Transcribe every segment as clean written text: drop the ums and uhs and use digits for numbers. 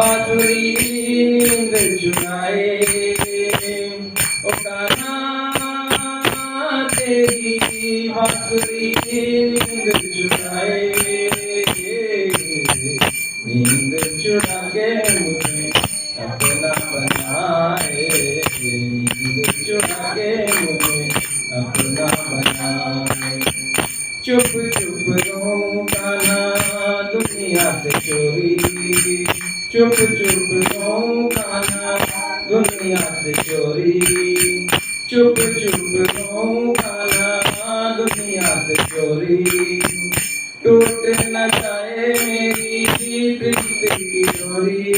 बांसुरी नींद चुराए, ओ कान्हा तेरी बांसुरी नींद चुराए, नींद चुरा के मुझे अपना बनाए, नींद चुरा के मुझे अपना बनाए। चुप चुप रहूं कान्हा दुनिया से चोरी, चुप चुप रहूं कान्हा दुनिया से चोरी, चुप चुप रहूं कान्हा दुनिया से चोरी। टूट न जाए मेरी प्रीत की डोरी,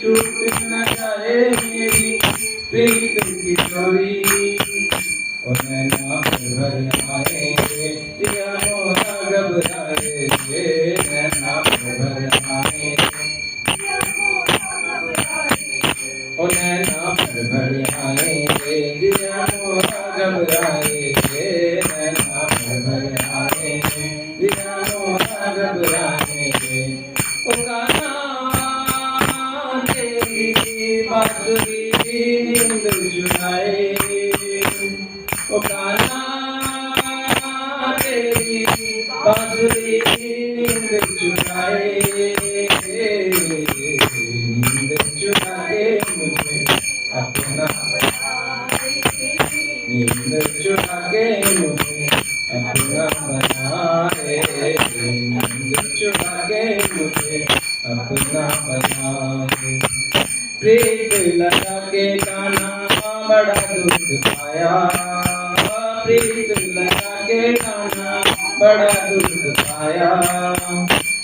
टूट न जाए मेरी प्रीत की डोरी। ओ नैना भर आए जिया मोरा घबराए, नैना भर आए, ओ नैना भर आए जिया मोरा घबराए, नैना भर आए जिया मोरा घबराए। ओ कान्हा तेरी बांसुरी नींद चुराए, ओ कान्हा तेरी बांसुरी नींद चुराए, नींद चुरा के मुझे अपना, नींद चुरा के मुझे अपना बनाए, नींद चुरा के मुझे अपना बनाए। प्रीत लगा के कान्हा बड़ा दुख पाया, प्रीत लगा के कान्हा बड़ा दुख पाया,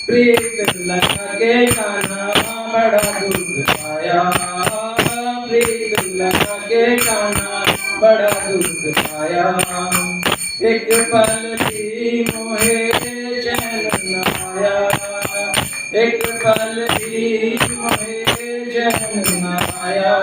प्रीत लगा के कान्हा बड़ा दुख पाया, प्रीत लगा के कान्हा बड़ा दुख पाया। एक पल भी मोहे चैन न आया, एक पल भी मोहे चैन न आया।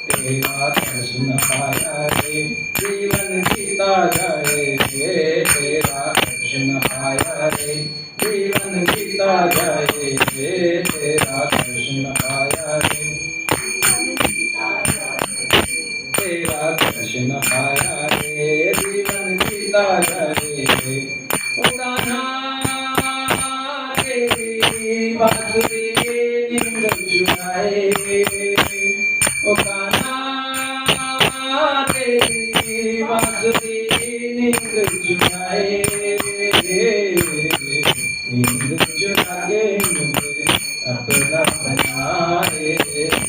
तेरा दर्शन पाया रे जीवन बीता जाए, तेरा दर्शन पाया रे जीवन बीता जाए, तेरा दर्शन पाया रे, तेरा दर्शन पाया रे जीवन बीता जाए। ओ कान्हा तेरी बांसुरी नींद चुराए, ओ कान्हा तेरी बांसुरी नींद चुराए, नींद चुरा के मुझे अपना बनाए,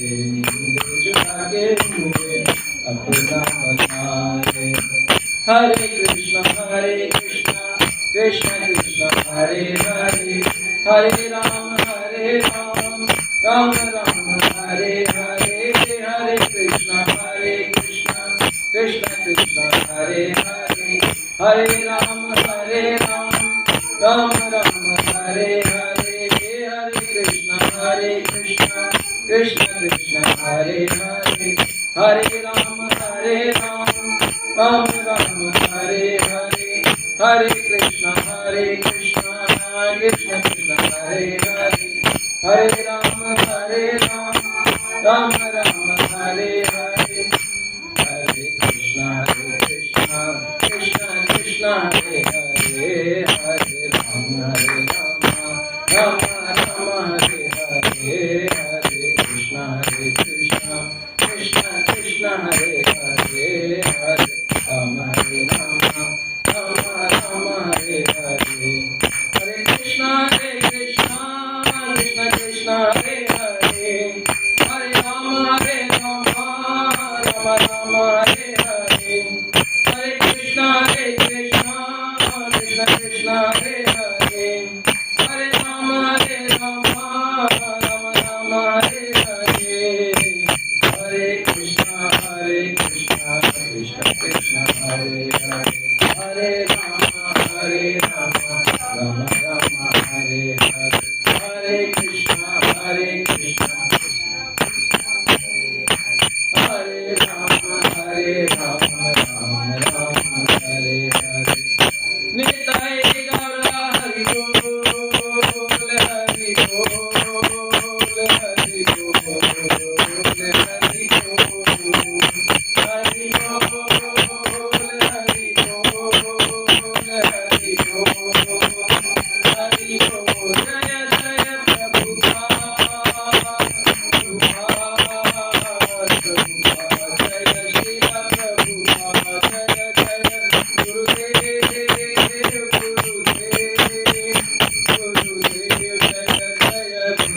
नींद चुरा के मुझे अपना बनाए। हरे कृष्ण कृष्ण कृष्ण हरे हरे, हरे राम राम राम हरे हरे, हरे कृष्ण कृष्ण कृष्ण हरे हरे, हरे राम राम राम हरे हरे, हरे कृष्ण कृष्ण कृष्ण हरे हरे, हरे राम राम राम हरे हरे, हरे कृष्ण कृष्ण कृष्ण हरे हरे, हरे राम राम राम हरे हरे, हरे कृष्ण कृष्ण कृष्ण हरे हरे, हरे राम राम राम हरे हरे, हरे कृष्ण कृष्ण कृष्ण हरे हरे, हरे राम राम हरे हरे, हरे कृष्ण कृष्ण कृष्ण हरे हरे, हरे राम राम राम हरे हरे, हरे कृष्ण कृष्ण कृष्ण हरे हरे, हरे राम राम राम हरे हरे, हरे कृष्ण कृष्ण कृष्ण हरे हरे, हरे राम राम राम हरे हरे, हरे कृष्ण हरे राम राम राम हरे हरे। निताय गौर हरि बोल हरि बोल।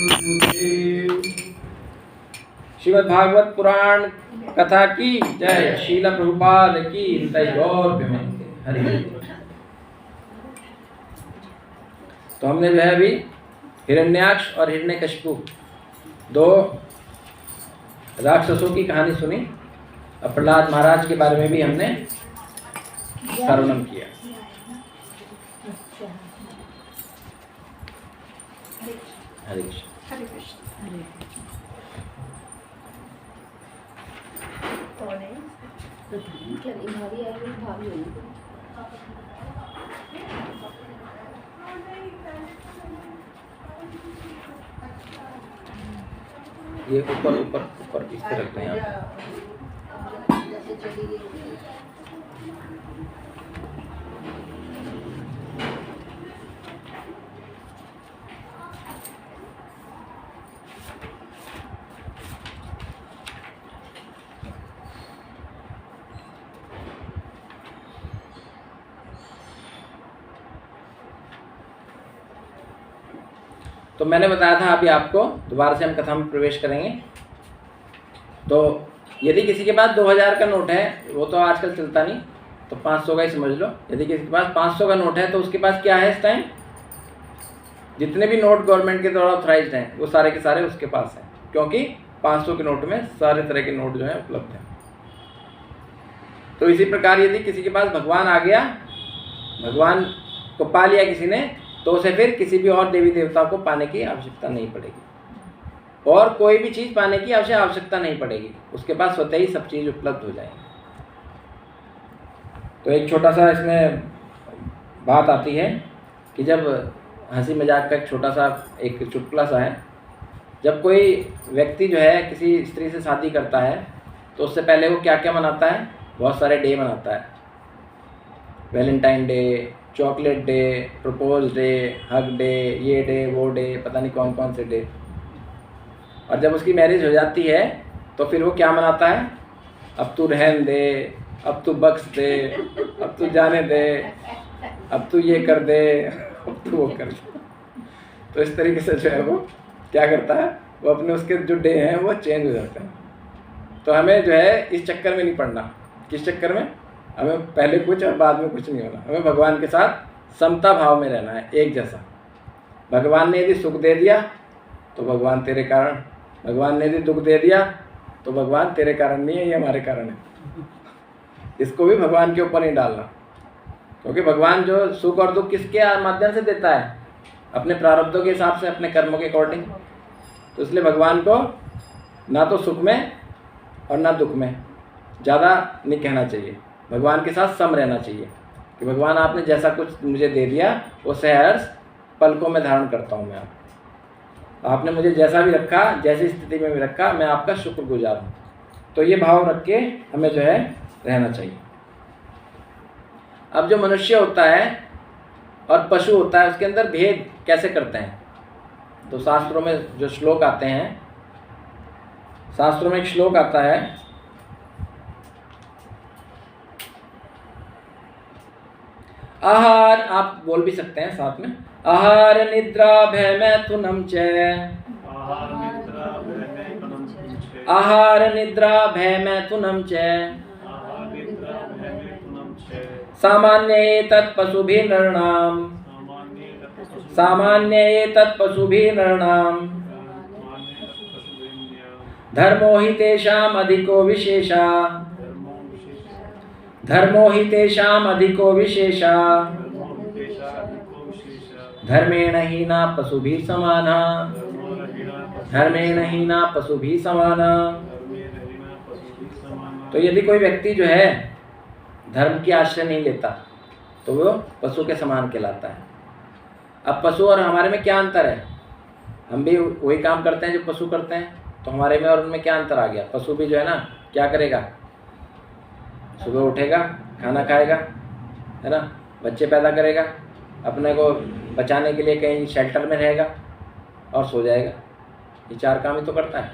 गुरुदेव। श्रीमद् भागवत पुराण कथा की जय। श्रील प्रभुपाद की जय। गौर प्रेमानंद हरि। तो हमने जो है अभी हिरण्याक्ष और हिरण्यकशिपु दो राक्षसों की कहानी सुनी। और प्रहलाद महाराज के बारे में भी हमने श्रवण किया। हरे कृष्ण। हरे कृष्ण। कौन है? मतलब भाभी आई हुई, भाभी हुई। ये ऊपर ऊपर ऊपर इस तरह रखते हैं आप। जैसे चली गई। तो मैंने बताया था अभी आपको, दोबारा से हम कथा में प्रवेश करेंगे। तो यदि किसी के पास 2000 का नोट है, वो तो आजकल चलता नहीं, तो 500 का ही समझ लो। यदि किसी के पास 500 का नोट है तो उसके पास क्या है इस टाइम? जितने भी नोट गवर्नमेंट के द्वारा ऑथराइज्ड हैं वो सारे के सारे उसके पास हैं, क्योंकि 500 के नोट में सारे तरह के नोट जो हैं उपलब्ध हैं। तो इसी प्रकार यदि किसी के पास भगवान आ गया, भगवान को पा लिया किसी ने, तो उसे फिर किसी भी और देवी देवता को पाने की आवश्यकता नहीं पड़ेगी, और कोई भी चीज़ पाने की आवश्यकता नहीं पड़ेगी। उसके पास स्वतः ही सब चीज़ उपलब्ध हो जाएगी। तो एक छोटा सा इसमें बात आती है कि जब हंसी मजाक का एक छोटा सा एक चुटकुला सा है। जब कोई व्यक्ति जो है किसी स्त्री से शादी करता है तो उससे पहले वो क्या क्या मनाता है? बहुत सारे डे मनाता है। Valentine day, chocolate day, propose day, hug day, ये डे वो डे, पता नहीं कौन कौन से डे। और जब उसकी मैरिज हो जाती है तो फिर वो क्या मनाता है? अब तू रहन दे, अब तू बख्श दे, अब तू जाने दे, अब तू ये कर दे, अब तू वो कर दे। तो इस तरीके से जो है वो क्या करता है, वो अपने उसके जो डे हैं वो चेंज हो जाते हैं। तो हमें जो है इस चक्कर में नहीं पड़ना। किस चक्कर में? हमें पहले कुछ और बाद में कुछ नहीं होना। हमें भगवान के साथ समता भाव में रहना है, एक जैसा। भगवान ने यदि सुख दे दिया तो भगवान तेरे कारण, भगवान ने यदि दुख दे दिया तो भगवान तेरे कारण नहीं है, ये हमारे कारण है। इसको भी भगवान के ऊपर नहीं डालना, क्योंकि भगवान जो सुख और दुख किसके माध्यम से देता है? अपने प्रारब्धों के हिसाब से, अपने कर्मों के अकॉर्डिंग। तो इसलिए भगवान को ना तो सुख में और ना दुख में ज़्यादा नहीं कहना चाहिए। भगवान के साथ सम रहना चाहिए कि भगवान आपने जैसा कुछ मुझे दे दिया वो सहर्ष पलकों में धारण करता हूँ मैं। आपने मुझे जैसा भी रखा, जैसी स्थिति में भी रखा, मैं आपका शुक्रगुजार हूँ। तो ये भाव रख के हमें जो है रहना चाहिए। अब जो मनुष्य होता है और पशु होता है, उसके अंदर भेद कैसे करते हैं? तो शास्त्रों में जो श्लोक आते हैं, शास्त्रों में एक श्लोक आता है, आहार, आप बोल भी सकते हैं साथ में, आहार निद्रा भय मैथुनम च, आहार निद्रा भय मैथुनम च, सामान्य तत्पशुभिः नृणाम्, सामान्य तत्पशुभिः नृणाम्, धर्मो हि तेषाम् अधिको विशेषा, धर्मो हि तेषाम् अधिको विशेषा, धर्मेण हीना पशुभिः समाना, धर्मेण हीना पशुभिः समाना। तो यदि कोई व्यक्ति जो है धर्म की आश्रय नहीं लेता तो वो पशु के समान कहलाता है। अब पशु और हमारे में क्या अंतर है? हम भी वही काम करते हैं जो पशु करते हैं, तो हमारे में और उनमें क्या अंतर आ गया? पशु भी जो है ना क्या करेगा? सुबह उठेगा, खाना खाएगा, है ना, बच्चे पैदा करेगा, अपने को बचाने के लिए कहीं शेल्टर में रहेगा और सो जाएगा। ये चार काम ही तो करता है।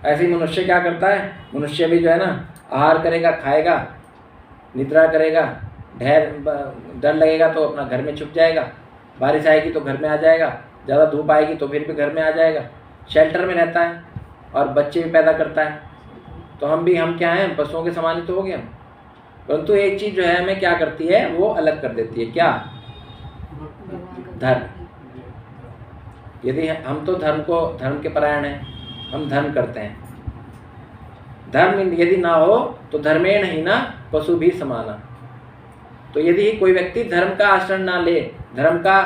ऐसे ही मनुष्य क्या करता है? मनुष्य भी जो है ना आहार करेगा, खाएगा, निद्रा करेगा, डर लगेगा तो अपना घर में छुप जाएगा, बारिश आएगी तो घर में आ जाएगा, ज़्यादा धूप आएगी तो फिर भी घर में आ जाएगा, शेल्टर में रहता है और बच्चे भी पैदा करता है। तो हम क्या हैं, पशुओं के समान ही तो हो गए हम। परंतु एक चीज़ जो है हमें क्या करती है, वो अलग कर देती है। क्या? धर्म। यदि हम तो धर्म के परायण हैं, हम धर्म करते हैं। धर्म यदि ना हो तो धर्मेण ही ना पशु भी समाना। तो यदि कोई व्यक्ति धर्म का आचरण ना ले, धर्म का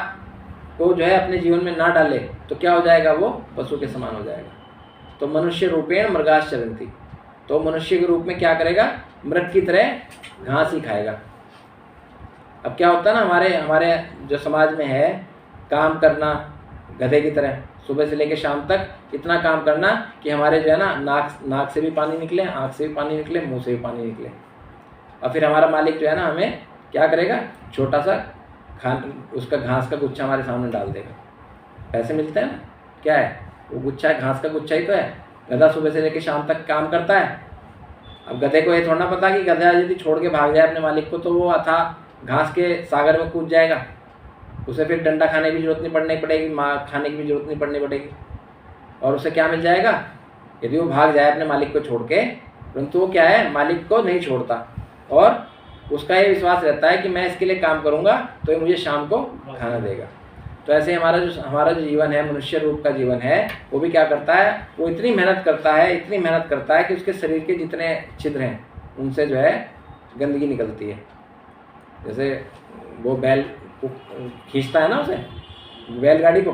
को जो है अपने जीवन में ना डाले, तो क्या हो जाएगा, वो पशु के समान हो जाएगा। तो मनुष्य रूपेण मृगाश्चरन्ति, तो मनुष्य के रूप में क्या करेगा, मृग की तरह घास ही खाएगा। अब क्या होता है ना, हमारे जो समाज में है, काम करना गधे की तरह, सुबह से लेकर शाम तक इतना काम करना कि हमारे जो है ना नाक से भी पानी निकले, आँख से भी पानी निकले, मुंह से भी पानी निकले। और फिर हमारा मालिक जो है ना हमें क्या करेगा, छोटा सा उसका घास का गुच्छा हमारे सामने डाल देगा। पैसे मिलते हैं ना, क्या है वो गुच्छा है, घास का गुच्छा ही तो है। गधा सुबह से लेकर शाम तक काम करता है। अब गधे को ये थोड़ा ना पता कि गधा यदि छोड़ के भाग जाए अपने मालिक को तो वो अथाह घास के सागर में कूद जाएगा। उसे फिर डंडा खाने की जरूरत नहीं पड़ने पड़ेगी, मार खाने की भी जरूरत नहीं पड़नी पड़ेगी। और उसे क्या मिल जाएगा, यदि वो भाग जाए अपने मालिक को छोड़ के, परंतु वो क्या है, मालिक को नहीं छोड़ता और उसका ये विश्वास रहता है कि मैं इसके लिए काम करूँगा तो ये मुझे शाम को खाना देगा। तो ऐसे हमारा जो जीवन है, मनुष्य रूप का जीवन है, वो भी क्या करता है, वो इतनी मेहनत करता है कि उसके शरीर के जितने छिद्र हैं उनसे जो है गंदगी निकलती है। जैसे वो बैल को खींचता है ना, उसे बैलगाड़ी को,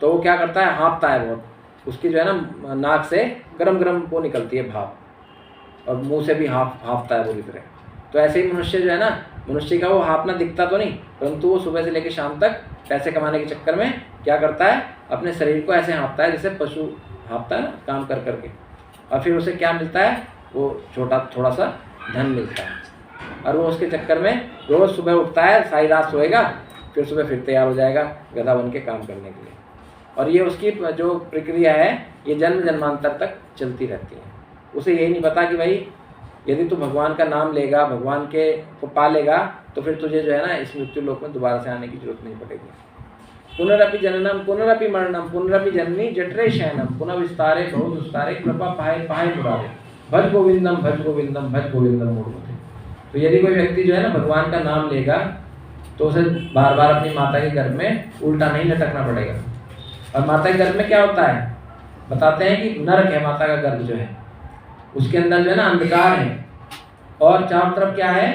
तो वो क्या करता है, हाँफता है बहुत, उसकी जो है ना नाक से गरम वो निकलती है भाप, और मुंह से भी हाँफता है पूरी तरह। तो ऐसे ही मनुष्य जो है ना, मनुष्य का वो हाँफना दिखता तो नहीं, परंतु वो सुबह से लेकर शाम तक पैसे कमाने के चक्कर में क्या करता है, अपने शरीर को ऐसे हाँफता है जैसे पशु हाँफता है ना, काम कर करके। और फिर उसे क्या मिलता है, वो थोड़ा सा धन मिलता है। और वो उसके चक्कर में रोज़ सुबह उठता है, सारी रात सोएगा, फिर सुबह फिर तैयार हो जाएगा गधा बन के काम करने के लिए। और ये उसकी जो प्रक्रिया है, ये जन्म जन्मांतर तक चलती रहती है। उसे यही नहीं पता कि भाई यदि तू भगवान का नाम लेगा, भगवान के को पा लेगा, तो फिर तुझे जो है ना इस मृत्यु लोक में दोबारा से आने की जरूरत नहीं पड़ेगी। पुनरपि जननम पुनरपि मरणम पुनरपि जननी जठरे शयनम पुनः विस्तारे बहुत विस्तारे कृपा पाहे मुरारे भज गोविंदम भज गोविंदम भज गोविंदम मूढ़मते। तो यदि कोई व्यक्ति जो है ना भगवान का नाम लेगा, तो उसे बार बार अपनी माता के गर्भ में उल्टा नहीं लटकना पड़ेगा। और माता के गर्भ में क्या होता है, बताते हैं कि नरक है माता का गर्भ जो है, उसके अंदर जो है ना अंधकार है, और चारों तरफ क्या है,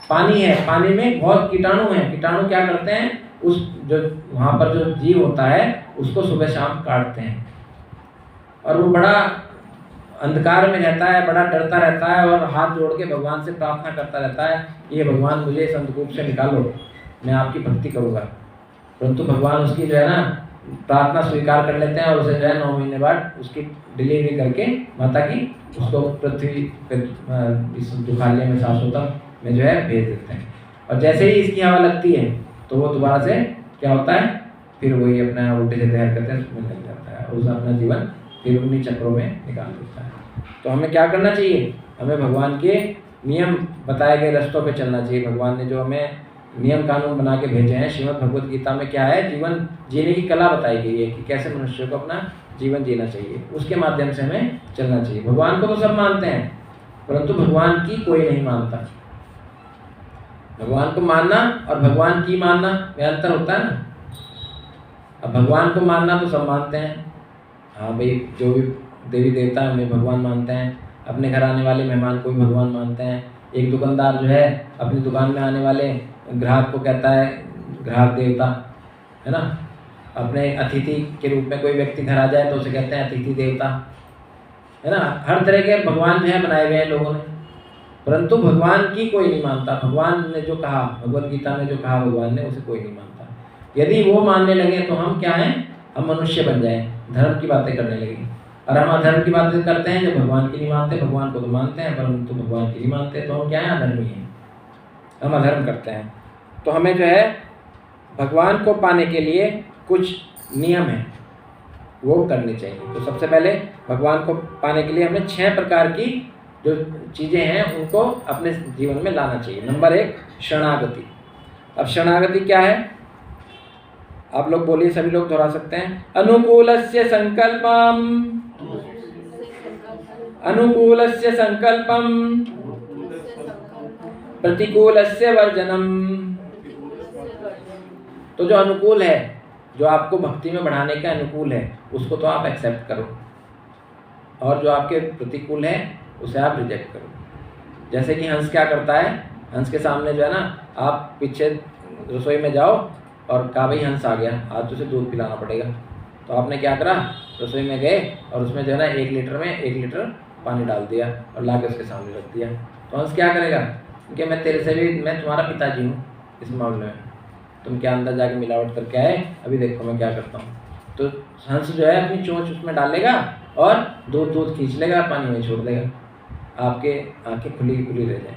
पानी है, पानी में बहुत कीटाणु हैं। कीटाणु क्या करते हैं, उस जो वहाँ पर जो जीव होता है उसको सुबह शाम काटते हैं। और वो बड़ा अंधकार में रहता है, बड़ा डरता रहता है और हाथ जोड़ के भगवान से प्रार्थना करता रहता है, ये भगवान मुझे इस अंधकूप से निकालो, मैं आपकी भक्ति करूँगा। परंतु भगवान उसकी जो है ना प्रार्थना स्वीकार कर लेते हैं और उसे जो है 9 महीने बाद उसकी डिलीवरी करके माता की उसको पृथ्वी इस दुखालय में शाश्वतम में जो है भेज देते हैं। और जैसे ही इसकी हवा लगती है तो वो दोबारा से क्या होता है, फिर वही अपना उल्टे सीधे हरकतें उसमें लग जाता है और उसने अपना जीवन फिर उन्हीं चक्रों में निकाल देता है। तो हमें क्या करना चाहिए, हमें भगवान के नियम बताए गए रास्तों पे चलना चाहिए। भगवान ने जो हमें नियम कानून बना के भेजे हैं, श्रीमद् भगवत गीता में क्या है, जीवन जीने की कला बताई गई है कि कैसे मनुष्य को अपना जीवन जीना चाहिए, उसके माध्यम से हमें चलना चाहिए। भगवान को तो सब मानते हैं, परंतु भगवान की कोई नहीं मानता। भगवान को मानना और भगवान की मानना में अंतर होता है ना। अब भगवान को मानना तो सब मानते हैं, हाँ भाई, जो भी देवी देवता है उन्हें भगवान मानते हैं, अपने घर आने वाले मेहमान को भी भगवान मानते हैं। एक दुकानदार जो है अपनी दुकान में आने वाले ग्राहक को कहता है ग्राहक देवता, है ना। अपने अतिथि के रूप में कोई व्यक्ति घर आ जाए तो उसे कहते हैं अतिथि देवता, है ना। हर तरह के भगवान जो है बनाए हुए हैं लोगों ने, परंतु भगवान की कोई नहीं मानता। भगवान ने जो कहा, भगवत गीता में जो कहा भगवान ने, उसे कोई नहीं मानता। यदि वो मानने लगे तो हम क्या हैं, हम मनुष्य बन जाएं, धर्म की बातें करने लगे। और हम अधर्म की बातें करते हैं जो भगवान की नहीं मानते। भगवान को तो मानते हैं परंतु भगवान की नहीं मानते, तो हम क्या हैं, अधर्मी हैं, हम अधर्म करते हैं। तो हमें जो है भगवान को पाने के लिए कुछ नियम हैं वो करने चाहिए। तो सबसे पहले भगवान को पाने के लिए हमें 6 प्रकार की जो चीज़ें हैं उनको अपने जीवन में लाना चाहिए। नंबर 1 शरणागति। अब शरणागति क्या है, आप लोग बोलिए, सभी लोग दोहरा सकते हैं। अनुकूलस्य संकल्पम, अनुकूलस्य संकल्पम, प्रतिकूलस्य वर्जनम। तो जो अनुकूल है, जो आपको भक्ति में बढ़ाने के अनुकूल है, उसको तो आप एक्सेप्ट करो, और जो आपके प्रतिकूल है उसे आप रिजेक्ट करो। जैसे कि हंस क्या करता है, हंस के सामने जो है ना, आप पीछे रसोई में जाओ और कहा भाई हंस आ गया, आज तुझे दूध पिलाना पड़ेगा। तो आपने क्या करा, रसोई में गए और उसमें जो है ना 1 लीटर में 1 लीटर पानी डाल दिया और ला के उसके सामने रख दिया। तो हंस क्या करेगा, क्योंकि मैं तेरे से भी, मैं तुम्हारा पिताजी हूँ इस मामले में, तुम क्या अंदर जाके मिलावट करके आए, अभी देखो मैं क्या करता हूँ। तो हंस जो है अपनी चोंच उसमें डालेगा और दूध खींच लेगा, पानी में छोड़ देगा, आपके आंखें खुली खुली रह जाए।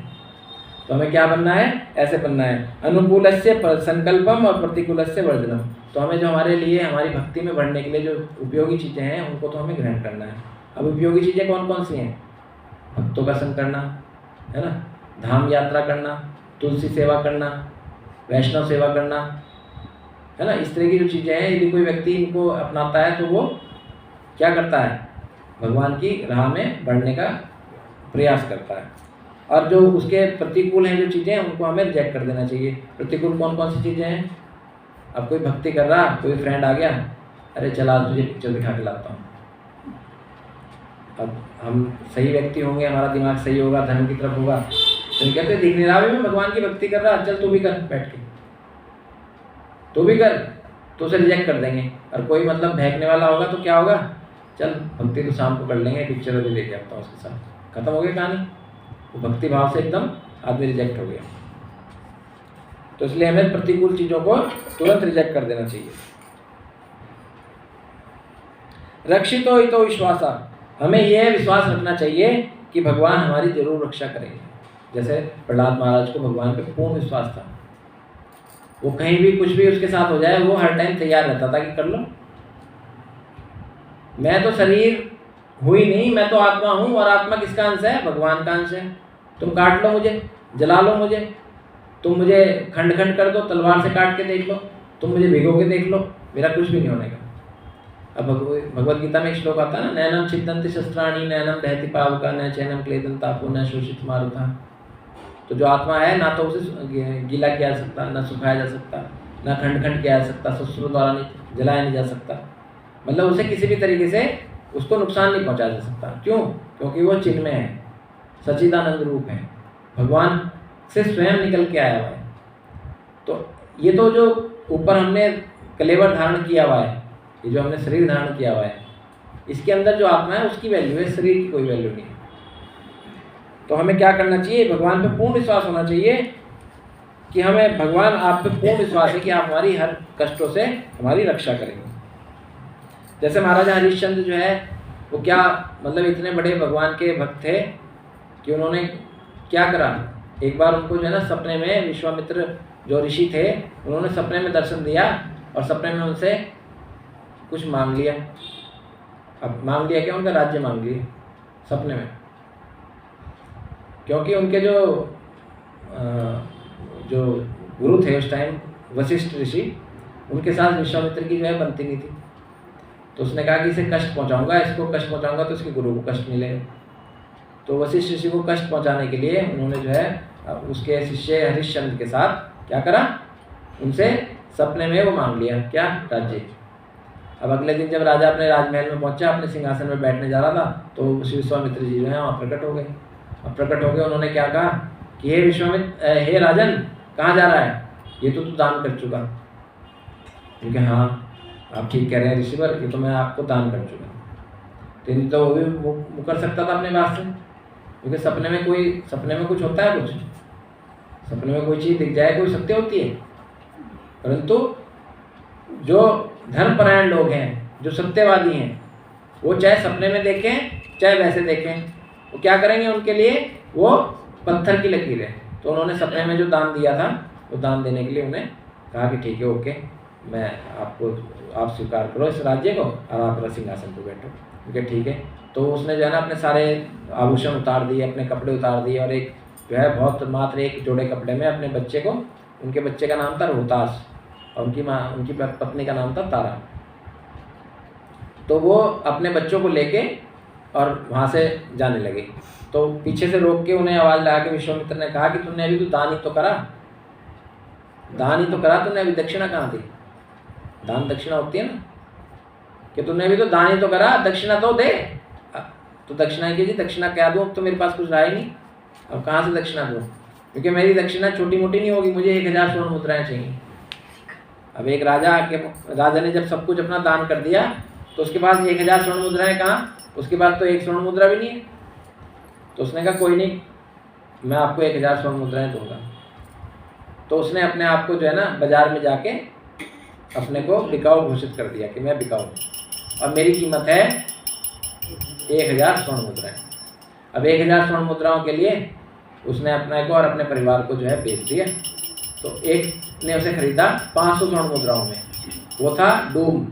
तो हमें क्या बनना है, ऐसे बनना है, अनुकूलस्य संकल्पम और प्रतिकूलस्य वर्जनम। तो हमें जो हमारे लिए, हमारी भक्ति में बढ़ने के लिए जो उपयोगी चीज़ें हैं उनको तो हमें ग्रहण करना है। अब उपयोगी चीज़ें कौन कौन सी हैं, भक्तों का संग करना है ना, धाम यात्रा करना, तुलसी सेवा करना, वैष्णव सेवा करना, है ना। इस तरह की जो चीज़ें हैं, यदि कोई व्यक्ति इनको अपनाता है तो वो क्या करता है, भगवान की राह में बढ़ने का प्रयास करता है। और जो उसके प्रतिकूल हैं जो चीज़ें हैं, उनको हमें रिजेक्ट कर देना चाहिए। प्रतिकूल कौन कौन सी चीज़ें हैं, अब कोई भक्ति कर रहा, कोई फ्रेंड आ गया, अरे चला तुझे पिक्चर दिखा के लाता हूँ। अब हम सही व्यक्ति होंगे, हमारा दिमाग सही होगा, धर्म की तरफ होगा, तो कहते हैं दिख नहीं रहा मैं भगवान की भक्ति कर रहा, चल तू भी कर, बैठ के तू भी कर, तो उसे रिजेक्ट कर देंगे। और कोई मतलब बहकने वाला होगा तो क्या होगा, चल भक्ति तो शाम को कर लेंगे, पिक्चर अभी देख आता हूँ उसके साथ, खत्म हो गई कहानी। वो भक्ति भाव से एकदम आदमी रिजेक्ट हो गया। तो इसलिए हमें प्रतिकूल चीज़ों को तुरंत रिजेक्ट कर देना चाहिए। रक्षितो हितो विश्वासा, हमें यह विश्वास रखना चाहिए कि भगवान हमारी जरूर रक्षा करेंगे। जैसे प्रहलाद महाराज को भगवान पे पूर्ण विश्वास था, वो कहीं भी कुछ भी उसके साथ हो जाए वो हर टाइम तैयार रहता था कि कर लो, मैं तो शरीर हुई नहीं, मैं तो आत्मा हूँ, और आत्मा किसका अंश है, भगवान का अंश है। तुम काट लो मुझे, जला लो मुझे, तुम मुझे खंड खंड कर दो, तलवार से काट के देख लो, तुम मुझे भिगो के देख लो, मेरा कुछ भी नहीं होने का। अब भगवद गीता में एक श्लोक आता है ना, नैनम छिदन्ति शस्त्राणि नैनम दहति पावका न चैनम क्लेदन तापो न शोषित मारुता। तो जो आत्मा है ना तो उसे गीला किया जा सकता, ना सुखाया जा सकता, ना खंड खंड किया जा सकता, शस्त्रों द्वारा नहीं जलाया नहीं जा सकता, मतलब उसे किसी भी तरीके से उसको नुकसान नहीं पहुंचाया जा सकता। क्यों, क्योंकि वो चिन्मय है, सच्चिदानंद रूप है, भगवान से स्वयं निकल के आया हुआ है। तो ये तो जो ऊपर हमने कलेवर धारण किया हुआ है, ये जो हमने शरीर धारण किया हुआ है, इसके अंदर जो आत्मा है उसकी वैल्यू है, शरीर की कोई वैल्यू नहीं। तो हमें क्या करना चाहिए, भगवान पे पूर्ण विश्वास होना चाहिए कि हमें भगवान आप पे पूर्ण विश्वास है कि आप हमारी हर कष्टों से हमारी रक्षा करेंगे। जैसे महाराजा हरिश्चंद्र जो है वो क्या मतलब इतने बड़े भगवान के भक्त थे कि उन्होंने क्या करा, एक बार उनको जो है ना सपने में विश्वामित्र जो ऋषि थे उन्होंने सपने में दर्शन दिया और सपने में उनसे कुछ मांग लिया। अब मांग लिया क्या, उनका राज्य मांग लिया सपने में, क्योंकि उनके जो गुरु थे उस टाइम वशिष्ठ ऋषि, उनके साथ विश्वामित्र की जो है बनती नहीं थी। तो उसने कहा कि इसे कष्ट पहुंचाऊंगा, इसको कष्ट पहुंचाऊंगा तो इसके गुरु को कष्ट मिलेगा। तो वशिष्ठ ऋषि को कष्ट पहुंचाने के लिए उन्होंने जो है उसके शिष्य हरिश्चंद्र के साथ क्या करा, उनसे सपने में वो मांग लिया क्या, राज्य। अब अगले दिन जब राजा अपने राजमहल में पहुंचा, अपने सिंहासन में बैठने जा रहा था, तो विश्वामित्र जी जो है वहाँ प्रकट हो गए। अब प्रकट हो गए, उन्होंने क्या कहा कि हे विश्वामित्र, हे राजन, कहाँ जा रहा है, ये तो तू दान कर चुका। क्योंकि हाँ आप ठीक कह रहे हैं ऋषिवर, ये तो मैं आपको दान कर चुका। तो वो भी मुकर सकता था अपने बात से, क्योंकि सपने में कुछ होता है, कुछ सपने में कोई चीज़ दिख जाए कोई सत्य होती है। परंतु जो धर्मपरायण लोग हैं, जो सत्यवादी हैं, वो चाहे सपने में देखें चाहे वैसे देखें, वो क्या करेंगे, उनके लिए वो पत्थर की लकीर है। तो उन्होंने सपने में जो दान दिया था वो दान देने के लिए उन्हें कहा कि ठीक है, ओके, मैं आप स्वीकार करो इस राज्य को और आप सिंहासन पर बैठो। ओके ठीक है। तो उसने जो है ना अपने सारे आभूषण उतार दिए, अपने कपड़े उतार दिए, और एक जो है बहुत मात्र एक जोड़े कपड़े में अपने बच्चे को, उनके बच्चे का नाम था रोहतास, और उनकी पत्नी का नाम था तारा। तो वो अपने बच्चों को लेके और वहाँ से जाने लगे। तो पीछे से रोक के उन्हें आवाज़ लगा के विश्वामित्र ने कहा कि तुमने अभी तो दान ही तो करा, दान ही तो करा, तुमने अभी दक्षिणा कहाँ दी? दान दक्षिणा होती है ना, कि तुमने अभी तो दान ही तो करा, दक्षिणा तो दे। तो दक्षिणा की जी दक्षिणा क्या दूँ? अब तो मेरे पास कुछ रहा ही नहीं, अब कहाँ से दक्षिणा दूँ? क्योंकि मेरी दक्षिणा छोटी मोटी नहीं होगी, मुझे 1000 स्वर्ण मुद्राएं चाहिए। अब एक राजा ने जब सब कुछ अपना दान कर दिया तो उसके पास 1000 स्वर्ण मुद्राएं कहाँ? उसके पास तो 1 स्वर्ण मुद्रा भी नहीं है। तो उसने कहा कोई नहीं, मैं आपको 1000 स्वर्ण मुद्राएं दूंगा। तो उसने अपने आप को जो है ना बाजार में जाके अपने को बिकाऊ घोषित कर दिया कि मैं बिकाऊ हूँ और मेरी कीमत है 1000 स्वर्ण मुद्राएं। अब 1000 स्वर्ण मुद्राओं के लिए उसने अपने को और अपने परिवार को जो है बेच दिया। तो एक ने उसे खरीदा 500 स्वर्ण मुद्राओं में, वो था डूम।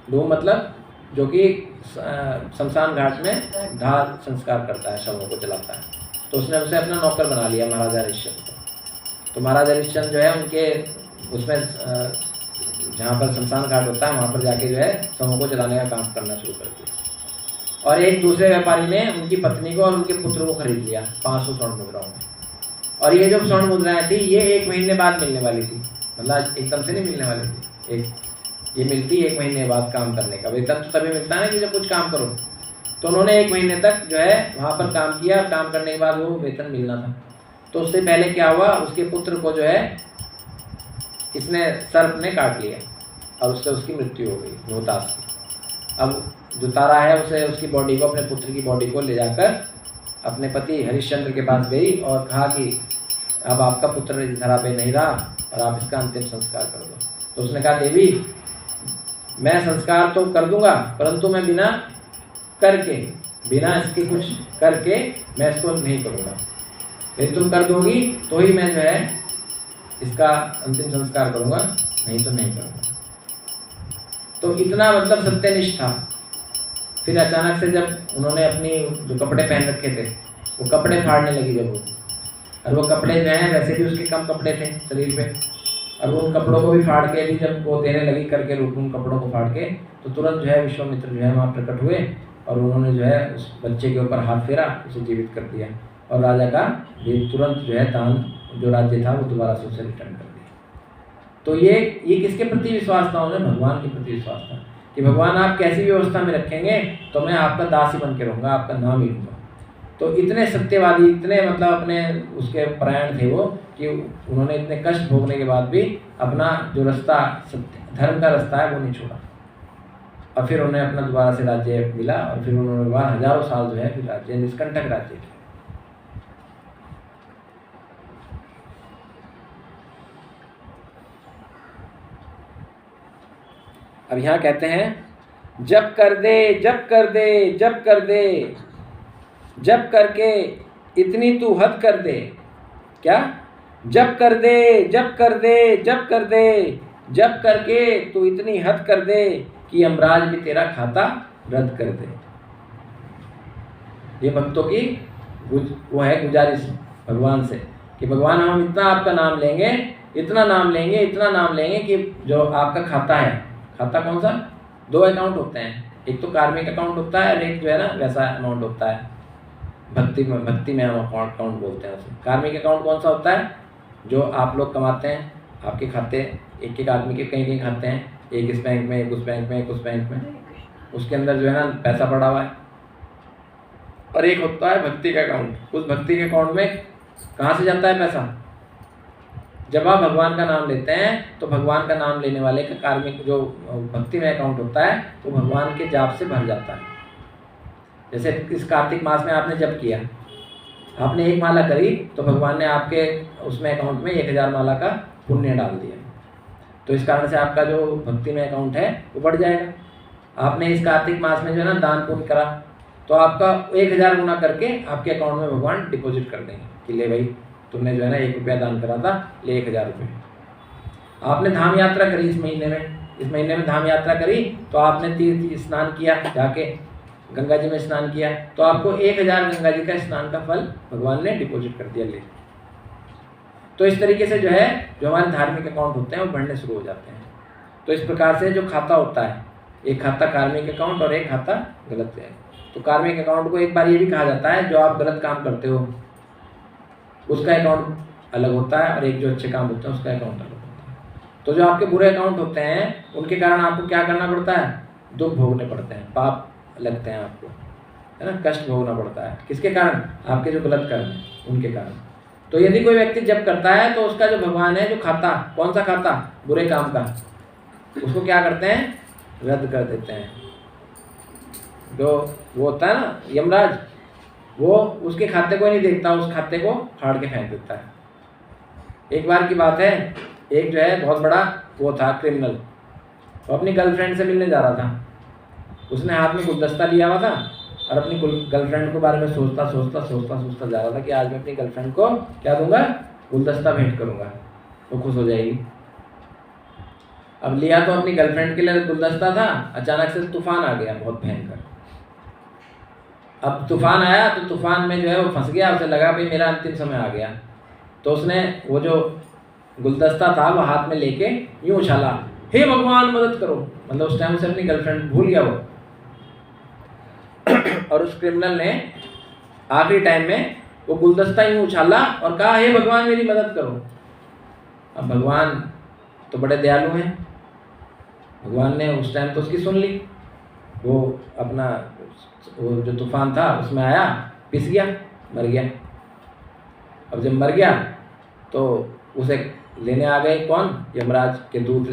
डूम मतलब जो कि शमशान घाट में दाह संस्कार करता है, शवों को जलाता है। तो उसने उसे अपना नौकर बना लिया महाराजा हरिश्चंद्र को। तो महाराजा हरिश्चंद्र जो है उनके उसमें जहाँ पर शमशान घाट होता है वहाँ पर जाके जो है शवों को जलाने का काम करना शुरू कर दिया। और एक दूसरे व्यापारी ने उनकी पत्नी को और उनके पुत्र को खरीद लिया 500 स्वर्ण मुद्राओं में। और ये जो स्वर्ण मुद्राएं थी ये 1 महीने बाद मिलने वाली थी, मतलब एकदम से नहीं मिलने वाली थी। ये मिलती 1 महीने बाद काम करने का। वेतन तो तभी मिलता है ना कि जब कुछ काम करो। तो उन्होंने 1 महीने तक जो है वहाँ पर काम किया, काम करने के बाद वो वेतन मिलना था। तो उससे पहले क्या हुआ, उसके पुत्र को जो है इसने सर्प ने काट लिया और उससे उसकी मृत्यु हो गई रोहतास की। अब जो तारा है उसे उसकी बॉडी को, अपने पुत्र की बॉडी को ले जाकर अपने पति हरिश्चंद्र के पास गई और कहा कि अब आपका पुत्र इस धरा पे नहीं रहा और आप इसका अंतिम संस्कार कर दो। तो उसने कहा देवी मैं संस्कार तो कर दूंगा परंतु मैं बिना इसके कुछ करके मैं इसको नहीं करूँगा। यदि तुम कर दोगी तो ही मैं जो है इसका अंतिम संस्कार करूँगा, नहीं तो नहीं करूँगा। तो इतना मतलब सत्यनिष्ठ था। फिर अचानक से जब उन्होंने अपनी जो कपड़े पहन रखे थे वो कपड़े फाड़ने लगी जब वो, और वो कपड़े जो हैं वैसे भी उसके कम कपड़े थे शरीर पे, और वो उन कपड़ों को भी फाड़ के भी जब वो देने लगी करके रूप उन कपड़ों को फाड़ के, तो तुरंत जो है विश्वामित्र जो है वहाँ प्रकट हुए और उन्होंने जो है उस बच्चे के ऊपर हाथ फेरा, उसे जीवित कर दिया और राजा का भी तुरंत जो है दान जो राज्य था वो दोबारा से उसे रिटर्न कर दिया। तो ये किसके प्रति विश्वास था? उन्हें भगवान के प्रति विश्वास था कि भगवान आप कैसी व्यवस्था में रखेंगे तो मैं आपका दास ही बन के रहूँगा, आपका नाम ही लूँगा। तो इतने सत्यवादी, इतने मतलब अपने उसके परायण थे वो कि उन्होंने इतने कष्ट भोगने के बाद भी अपना जो रास्ता धर्म का रास्ता है वो नहीं छोड़ा। और फिर उन्हें अपना दोबारा से राज्य मिला और फिर उन्होंने बाद हजारों साल जो है फिर राज्य निष्कंटक राज्य किया। अब यहाँ कहते हैं जब कर दे जब कर दे जब कर दे, जब करके इतनी तू हद कर दे। क्या? जब कर दे जब कर दे जब कर दे, जब करके तू इतनी हद कर दे कि यमराज भी तेरा खाता रद्द कर दे। ये भक्तों की वो है गुजारिश भगवान से कि भगवान हम इतना आपका नाम लेंगे, इतना नाम लेंगे, इतना नाम लेंगे कि जो आपका खाता है, खाता कौन सा? 2 अकाउंट होते हैं, एक तो कार्मिक अकाउंट होता है और एक जो है ना वैसा अमाउंट होता है भक्ति में हम अकाउंट बोलते हैं उसे। कार्मिक अकाउंट कौन सा होता है? जो आप लोग कमाते हैं, आपके खाते एक एक आदमी के कहीं खाते हैं, एक इस बैंक में, एक उस बैंक में, एक उस बैंक में, उसके अंदर जो है ना पैसा पड़ा हुआ है। और एक होता है भक्ति का अकाउंट, उस भक्ति के अकाउंट में कहाँ से जाता है पैसा? जब आप भगवान का नाम लेते हैं तो भगवान का नाम लेने वाले का कार्मिक जो भक्ति में अकाउंट होता है वो भगवान के जाप से भर जाता है। जैसे इस कार्तिक मास में आपने जप किया, आपने 1 माला करी तो भगवान ने आपके उसमें अकाउंट में 1000 माला का पुण्य डाल दिया। तो इस कारण से आपका जो भक्ति में अकाउंट है वो बढ़ जाएगा। आपने इस कार्तिक मास में जो है ना दान पुण्य करा तो आपका 1000 गुना करके आपके अकाउंट में भगवान डिपॉजिट कर देंगे कि ले भाई तुमने जो है ना 1 रुपया दान करा था, ले 1000 रुपये। आपने धाम यात्रा करी इस महीने में धाम यात्रा करी तो आपने तीर्थ स्नान किया, जाके गंगा जी में स्नान किया तो आपको 1000 गंगा जी का स्नान का फल भगवान ने डिपॉजिट कर दिया, ले। तो इस तरीके से जो है जो हमारे धार्मिक अकाउंट होते हैं वो बढ़ने शुरू हो जाते हैं। तो इस प्रकार से जो खाता होता है, एक खाता कार्मिक अकाउंट और एक खाता गलत है। तो कार्मिक अकाउंट को एक बार ये भी कहा जाता है जो आप गलत काम करते हो उसका अकाउंट अलग होता है, और एक जो अच्छे काम होते हैं उसका अकाउंट अलग होता है। तो जो आपके बुरे अकाउंट होते हैं उनके कारण आपको क्या करना पड़ता है, दुख भोगने पड़ते हैं, पाप लगते हैं आपको, है ना, कष्ट भोगना पड़ता है। किसके कारण, आपके जो गलत कर्म हैं उनके कारण। तो यदि कोई व्यक्ति जब करता है तो उसका जो भगवान है, जो खाता, कौन सा खाता, बुरे काम का, उसको क्या करते हैं, रद्द कर देते हैं। जो वो होता है ना यमराज, वो उसके खाते को नहीं देखता, उस खाते को फाड़ के फेंक देता है। एक बार की बात है, एक जो है बहुत बड़ा वो था क्रिमिनल, वो अपनी गर्लफ्रेंड से मिलने जा रहा था। उसने हाथ में गुलदस्ता लिया हुआ था और अपनी गर्लफ्रेंड के बारे में सोचता जा रहा था कि आज मैं अपनी गर्लफ्रेंड को क्या दूंगा, गुलदस्ता भेंट करूंगा, वो खुश हो जाएगी। अब लिया तो अपनी गर्लफ्रेंड के लिए गुलदस्ता था, अचानक से तूफान आ गया बहुत भयंकर। अब तूफान आया तो तूफान में जो है वो फंस गया, उसे लगा भाई मेरा अंतिम समय आ गया। तो उसने वो जो गुलदस्ता था वो हाथ में लेके यूं उछाला, हे भगवान मदद करो, मतलब उस टाइम उसे अपनी गर्लफ्रेंड भूल गया वो। और उस क्रिमिनल ने आखिरी टाइम में वो गुलदस्ता यूं उछाला और कहा, हे भगवान मेरी मदद करो। अब भगवान तो बड़े दयालु हैं, भगवान ने उस टाइम तो उसकी सुन ली। वो अपना वो जो तूफान था उसमें आया, पिस गया, मर गया। अब जब मर गया तो उसे लेने आ गए कौन, यमराज के दूत ले